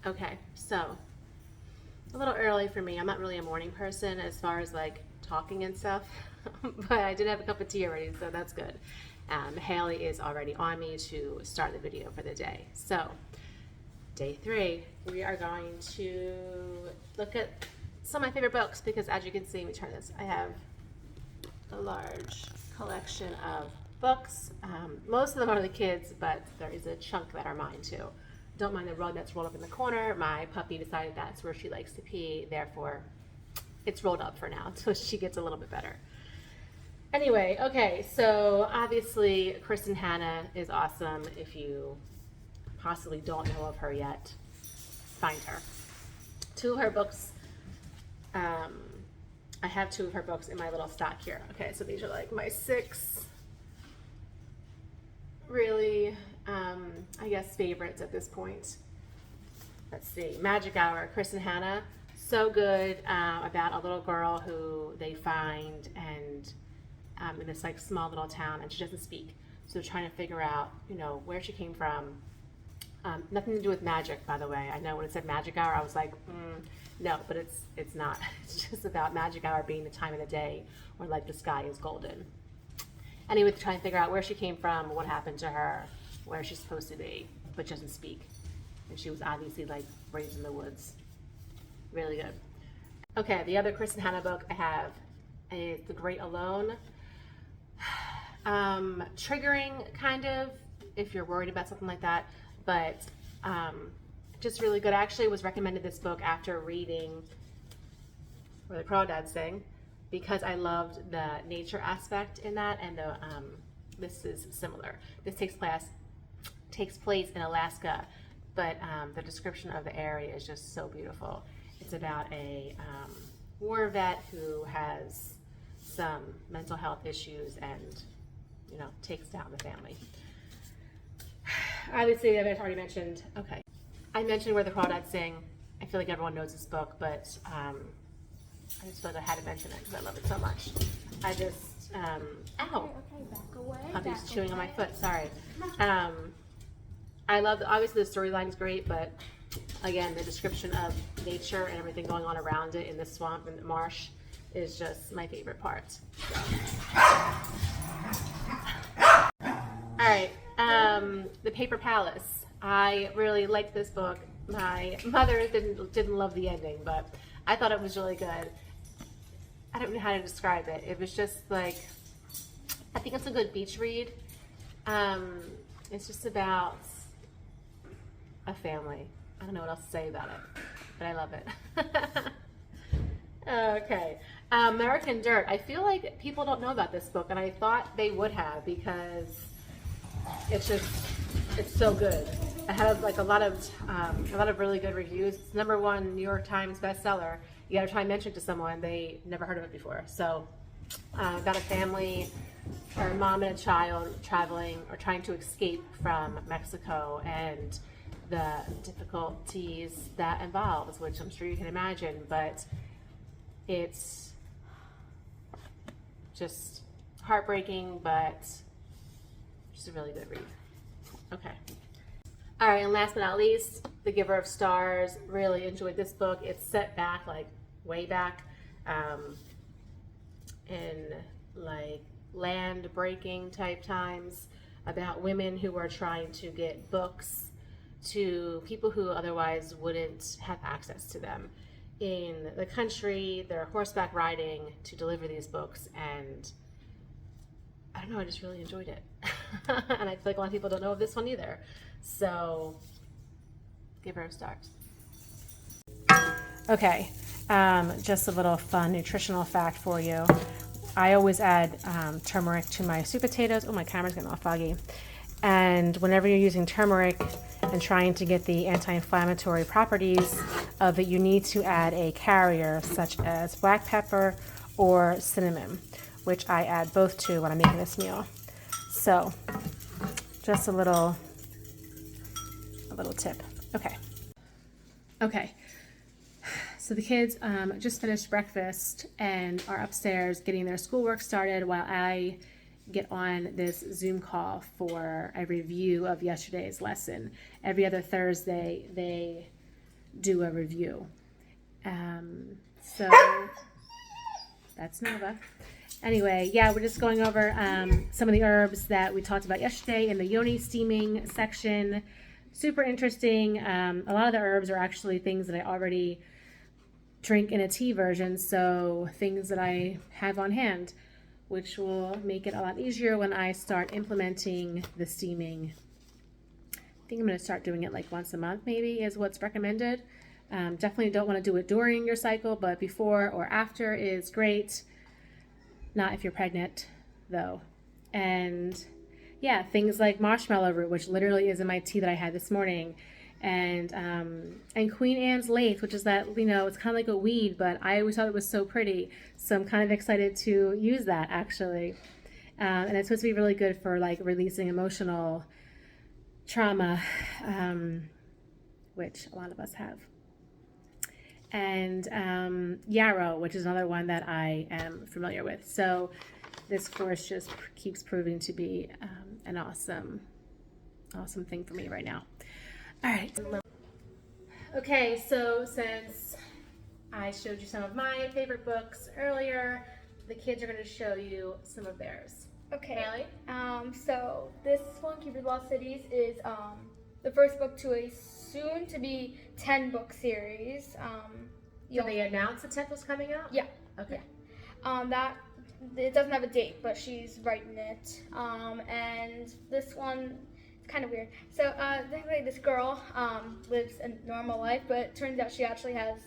Okay, so a little early for me. I'm not really a morning person as far as like talking and stuff, but I did have a cup of tea already, so that's good. Haley is already on me to start the video for the day. So, day 3, we are going to look at some of my favorite books because as you can see, let me turn this, I have a large collection of books. Most of them are the kids, but there is a chunk that are mine too. Don't mind the rug that's rolled up in the corner. My puppy decided that's where she likes to pee, therefore it's rolled up for now until she gets a little bit better. Anyway, okay, so obviously Kristen Hanna is awesome. If you possibly don't know of her yet, find her. Two of her books, I have 2 of her books in my little stock here. Okay, so these are like my 6 really, I guess, favorites at this point. Let's see, Magic Hour, Kristen Hanna. So good, about a little girl who they find and in this like small little town, and she doesn't speak. So they're trying to figure out, where she came from. Nothing to do with magic, by the way. I know when it said Magic Hour, I was like, no, but it's not. It's just about Magic Hour being the time of the day where like the sky is golden. Anyway, to try and figure out where she came from, what happened to her, where she's supposed to be, but she doesn't speak. And she was obviously like raised in the woods. Really good. Okay, the other Kristen Hanna book I have is The Great Alone. Triggering, kind of, if you're worried about something like that, but just really good. I actually was recommended this book after reading Where the Crawdads Sing because I loved the nature aspect in that, and this is similar. This takes place in Alaska, but the description of the area is just so beautiful. It's about a war vet who has some mental health issues and takes down the family. Obviously, I've already mentioned, okay, I mentioned Where the Crawdads Sing. I feel like everyone knows this book, but I just felt I had to mention it because I love it so much. I just, ow, Okay, back away. puppy's chewing on my foot, sorry. I love, obviously the storyline is great, but again, the description of nature and everything going on around it in the swamp and the marsh is just my favorite part. So. All right, The Paper Palace. I really liked this book. My mother didn't love the ending, but I thought it was really good. I don't know how to describe it. It was just like, I think it's a good beach read. It's just about a family. I don't know what else to say about it, but I love it. Okay, American Dirt. I feel like people don't know about this book, and I thought they would have because it's so good. It has like a lot of really good reviews. It's #1 New York Times bestseller. You gotta try and mention it to someone they never heard of it before. So, about a family, or a mom and a child traveling or trying to escape from Mexico and the difficulties that involves, which I'm sure you can imagine, but it's just heartbreaking, but just a really good read. Okay. All right, and last but not least, The Giver of Stars. Really enjoyed this book. It's set back, like way back, in like land breaking type times, about women who are trying to get books to people who otherwise wouldn't have access to them in the country. They're horseback riding to deliver these books, and I don't know, I just really enjoyed it. And I feel like a lot of people don't know of this one either. So, Giver of Stars. Okay, just a little fun nutritional fact for you. I always add turmeric to my sweet potatoes. Oh, my camera's getting all foggy. And whenever you're using turmeric and trying to get the anti-inflammatory properties of it, you need to add a carrier such as black pepper or cinnamon, which I add both to when I'm making this meal. So, just a little tip. Okay. So the kids just finished breakfast and are upstairs getting their schoolwork started while I get on this Zoom call for a review of yesterday's lesson. Every other Thursday, they do a review. So that's Nova. Anyway, yeah, we're just going over some of the herbs that we talked about yesterday in the yoni steaming section. Super interesting. A lot of the herbs are actually things that I already drink in a tea version, so things that I have on hand, which will make it a lot easier when I start implementing the steaming. I think I'm going to start doing it like once a month maybe is what's recommended. Definitely don't want to do it during your cycle, but before or after is great. Not if you're pregnant though. And yeah, things like marshmallow root, which literally is in my tea that I had this morning. And Queen Anne's lace, which is that, you know, it's kind of like a weed, but I always thought it was so pretty. So I'm kind of excited to use that actually. And it's supposed to be really good for like releasing emotional trauma, which a lot of us have. And yarrow, which is another one that I am familiar with. So this course just keeps proving to be an awesome thing for me right now. All right. Okay, so since I showed you some of my favorite books earlier, the kids are going to show you some of theirs. Okay. Haley? So this one, Keeper of the Lost Cities, is the first book to a soon-to-be 10-book series. Did they announce the 10th was coming out? Yeah. Okay. That it doesn't have a date, but she's writing it. And this one, it's kind of weird. So technically, this girl lives a normal life, but it turns out she actually has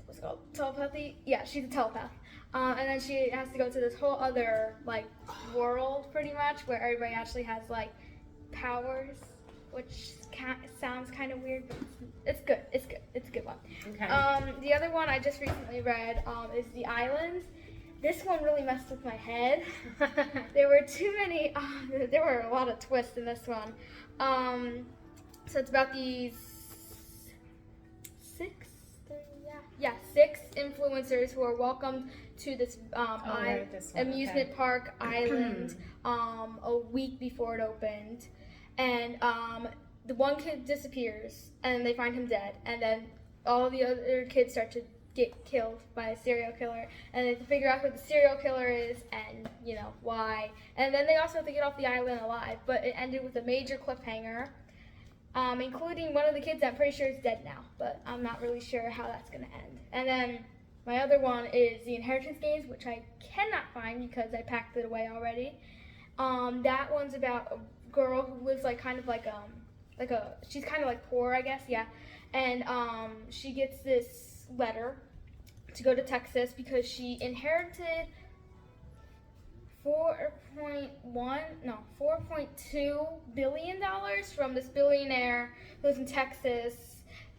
what's it called, telepathy. Yeah, she's a telepath. And then she has to go to this whole other like world, pretty much, where everybody actually has like powers, which sounds kind of weird, but it's good. It's good. It's a good one. Okay. The other one I just recently read is The Island. This one really messed with my head. There were too many. There were a lot of twists in this one. So it's about these six influencers who are welcomed to this, amusement park island a week before it opened, and the one kid disappears and they find him dead, and then all the other kids start to get killed by a serial killer, and they have to figure out who the serial killer is and why, and then they also have to get off the island alive. But it ended with a major cliffhanger, including one of the kids I'm pretty sure is dead now, but I'm not really sure how that's going to end. And then my other one is The Inheritance Games, which I cannot find because I packed it away already. That one's about a girl who lives she's kind of like poor, I guess, yeah. And she gets this letter to go to Texas because she inherited $4.2 billion from this billionaire who lives in Texas,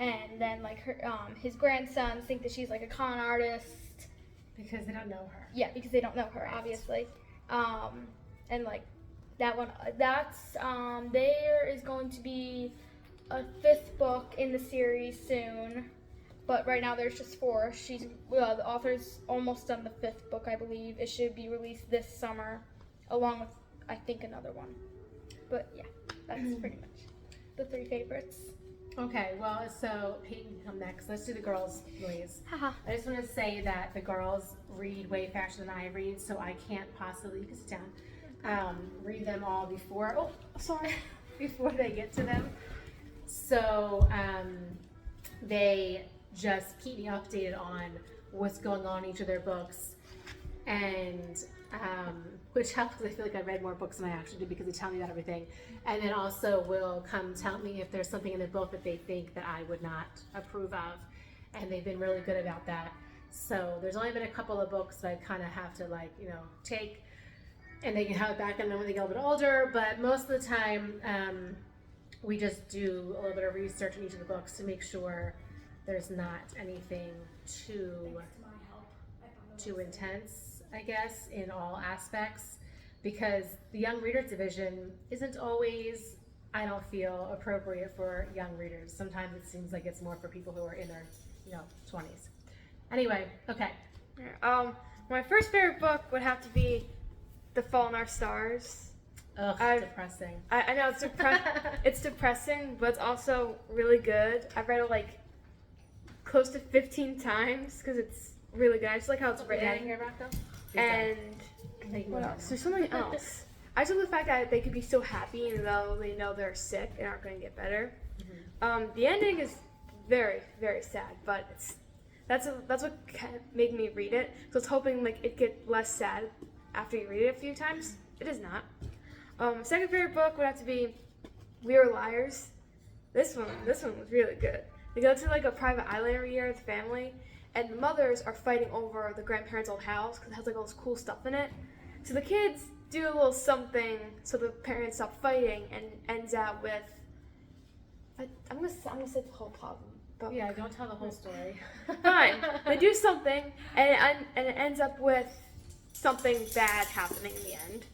and then like his grandsons think that she's like a con artist because they don't know her. Yeah, because they don't know her, right. Obviously. And like that one, there is going to be a 5th book in the series soon, but right now there's just 4. The author's almost done the 5th book, I believe. It should be released this summer, along with, I think, another one. But yeah, that's pretty much the 3 favorites. Okay, well, so Peyton can come next. Let's do the girls, please. Haha. I just want to say that the girls read way faster than I read, so I can't possibly, you can sit down, read them all before they get to them. So they just keep me updated on what's going on in each of their books, and which helps because I feel like I read more books than I actually do because they tell me about everything, and then also will come tell me if there's something in their book that they think that I would not approve of, and they've been really good about that. So there's only been a couple of books that I kind of have to take, and they can have it back on them when they get a little bit older, but most of the time we just do a little bit of research in each of the books to make sure there's not anything too intense, I guess, in all aspects, because the young readers division isn't always, I don't feel, appropriate for young readers. Sometimes it seems like it's more for people who are in their 20s. Anyway, okay. My first favorite book would have to be The Fault in Our Stars. Ugh, depressing. I know it's depressing, but it's also really good. I've read it like close to 15 times because it's really good. I just like how it's Dad written. here, Rocco? And what else? There's something else. I just love the fact that they could be so happy even though they know they're sick and aren't going to get better. The ending is very, very sad, but that's what kind of made me read it. So I was hoping like it get less sad after you read it a few times. It is not. Second favorite book would have to be We Are Liars. This one was really good. They go to like a private island every year with the family, and the mothers are fighting over the grandparents' old house because it has like all this cool stuff in it. So the kids do a little something so the parents stop fighting, and ends out with. I'm gonna say the whole plot. But Yeah, don't tell the whole story. fine. They do something, and it ends up with something bad happening in the end.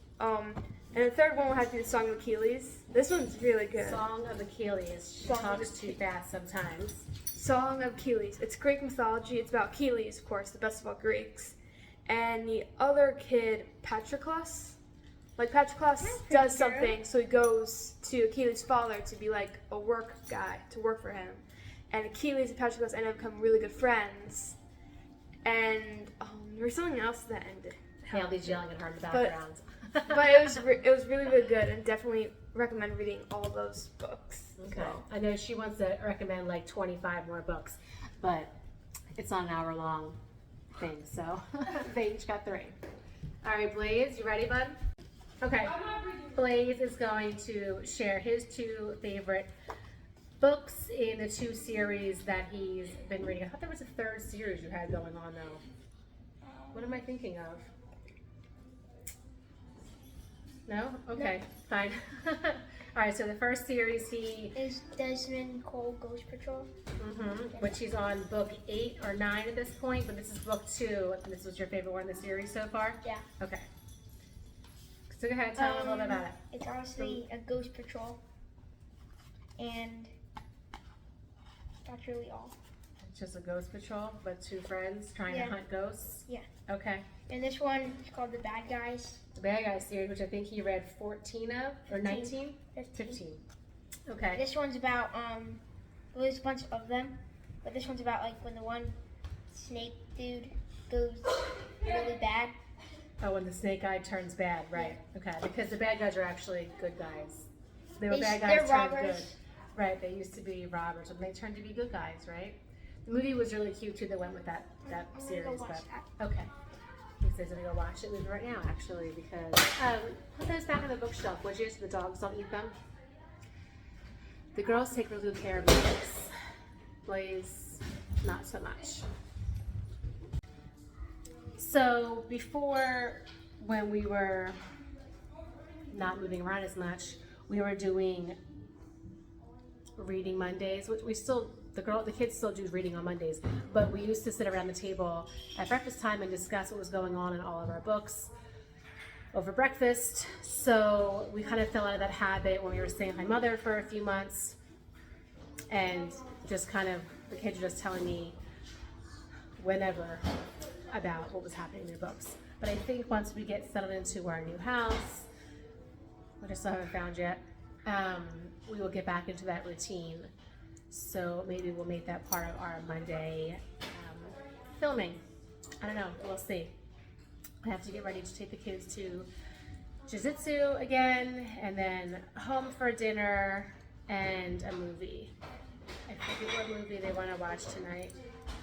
And the third one will have to be the Song of Achilles. This one's really good. Song of Achilles. She Song of talks too fast sometimes. Song of Achilles. It's Greek mythology. It's about Achilles, of course, the best of all Greeks. And the other kid, Patroclus. Like, Patroclus does something, so he goes to Achilles' father to be like a work guy, to work for him. And Achilles and Patroclus end up becoming really good friends. And there was something else that ended. Haley's yelling at her in the background. But it was really, really good, and definitely recommend reading all those books. Okay. I know she wants to recommend like 25 more books, but it's not an hour long thing, so they each got 3. All right, Blaze, you ready, bud? Okay. Blaze is going to share his 2 favorite books in the 2 series that he's been reading. I thought there was a 3rd series you had going on, though. What am I thinking of? No? Okay, fine. All right, so the first series is Desmond Cole Ghost Patrol. which he's on book 8 or 9 at this point, but this is book 2, and this was your favorite one in the series so far? Yeah. Okay. So go ahead, tell us a little bit about it. It's honestly a Ghost Patrol, and that's really all. It's just a ghost patrol, but 2 friends trying to hunt ghosts? Yeah. Okay. And this one is called The Bad Guys. The Bad Guys series, which I think he read 14 of, or 19? 15. Okay. This one's about, well, there's a bunch of them, but this one's about, like, when the one snake dude goes really bad. Oh, when the snake eye turns bad, right. Okay, because the bad guys are actually good guys. They were bad guys They're turned robbers. good. Right, they used to be robbers, and they turned to be good guys, right? The movie was really cute, too, that went with that I'm gonna series. go watch that. Okay. He says I'm going to go watch it right now, actually, because... put those back on the bookshelf, would you, so the dogs don't eat them? The girls take really good care of the books. Blaze, not so much. So before, when we were not moving around as much, we were doing reading Mondays, which we still, the kids still do reading on Mondays, but we used to sit around the table at breakfast time and discuss what was going on in all of our books over breakfast. So we kind of fell out of that habit when we were staying with my mother for a few months, and just kind of, the kids were just telling me whenever about what was happening in their books. But I think once we get settled into our new house, which I still haven't found yet, we will get back into that routine. So maybe we'll make that part of our Monday filming. I don't know, we'll see. I have to get ready to take the kids to jiu-jitsu again, and then home for dinner and a movie. I forget what movie they want to watch tonight.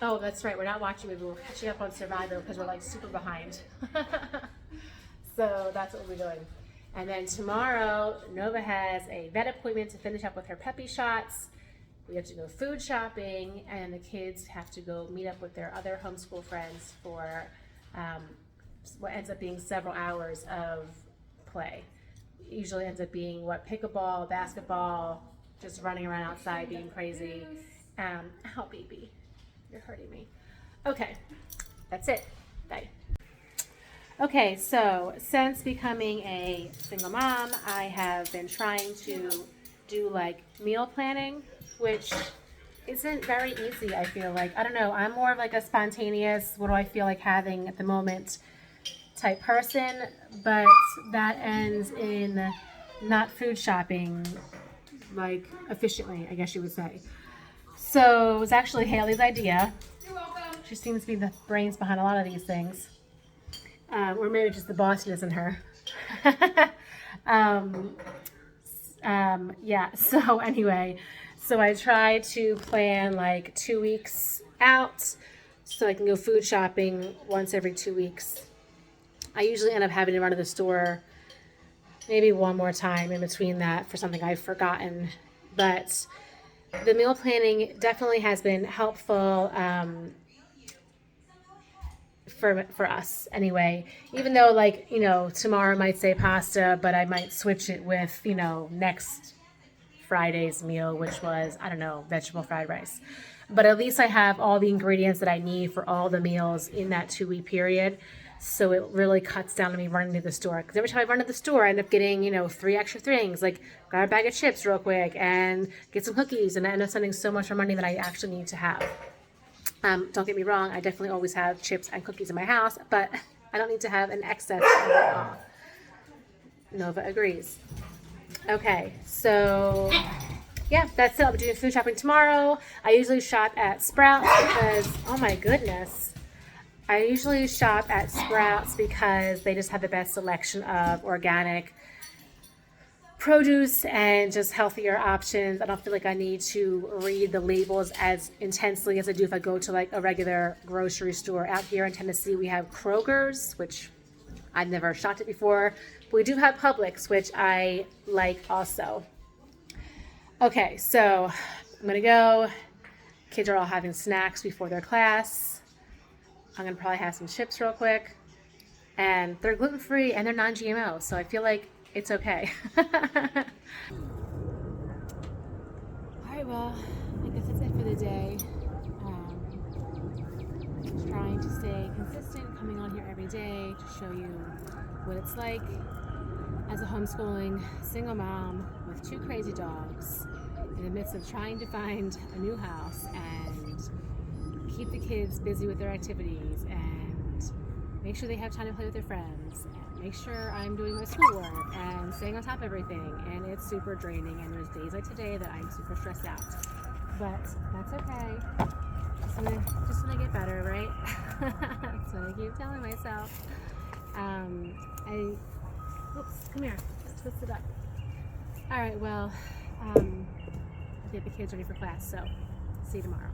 Oh, that's right, we're not watching a movie, we're catching up on Survivor because we're like super behind. So that's what we'll be doing. And then tomorrow, Nova has a vet appointment to finish up with her peppy shots. We have to go food shopping, and the kids have to go meet up with their other homeschool friends for what ends up being several hours of play. It usually ends up being pickleball, basketball, just running around outside being crazy. Ow, baby, you're hurting me. Okay, that's it. Bye. Okay, so since becoming a single mom, I have been trying to do like meal planning, which isn't very easy, I feel like. I don't know, I'm more of like a spontaneous, what do I feel like having at the moment type person, but that ends in not food shopping like efficiently, I guess you would say. So it was actually Haley's idea. You're welcome. She seems to be the brains behind a lot of these things. Or maybe just the boss isn't her. Yeah, so anyway, so I try to plan like 2 weeks out so I can go food shopping once every 2 weeks. I usually end up having to run to the store maybe one more time in between that for something I've forgotten. But the meal planning definitely has been helpful for us anyway. Even though, like, you know, tomorrow might say pasta, but I might switch it with, you know, next Friday's meal, which was, I don't know, vegetable fried rice. But at least I have all the ingredients that I need for all the meals in that 2-week period. So it really cuts down on me running to the store. Because every time I run to the store, I end up getting, you know, 3 extra things. Like, grab a bag of chips real quick and get some cookies. And I end up spending so much more money than I actually need to have. Don't get me wrong, I definitely always have chips and cookies in my house. But I don't need to have an excess of it all. Nova agrees. Okay, so yeah, that's it. I'll be doing food shopping tomorrow. I usually shop at Sprouts because, oh my goodness. I usually shop at Sprouts because they just have the best selection of organic produce and just healthier options. I don't feel like I need to read the labels as intensely as I do if I go to like a regular grocery store. Out here in Tennessee, we have Kroger's, which I've never shopped at before. But we do have Publix, which I like also. Okay, so I'm gonna go. Kids are all having snacks before their class. I'm gonna probably have some chips real quick. And they're gluten-free and they're non-GMO, so I feel like it's okay. Alright, well, I guess that's it for the day. Trying to stay consistent, coming on here every day to show you what it's like as a homeschooling single mom with 2 crazy dogs in the midst of trying to find a new house and keep the kids busy with their activities and make sure they have time to play with their friends and make sure I'm doing my schoolwork and staying on top of everything. And it's super draining, and there's days like today that I'm super stressed out, but that's okay. Just gonna get better, right? That's what I keep telling myself. Oops, come here, let's twist it up. All right, well, I'll get the kids ready for class, so see you tomorrow.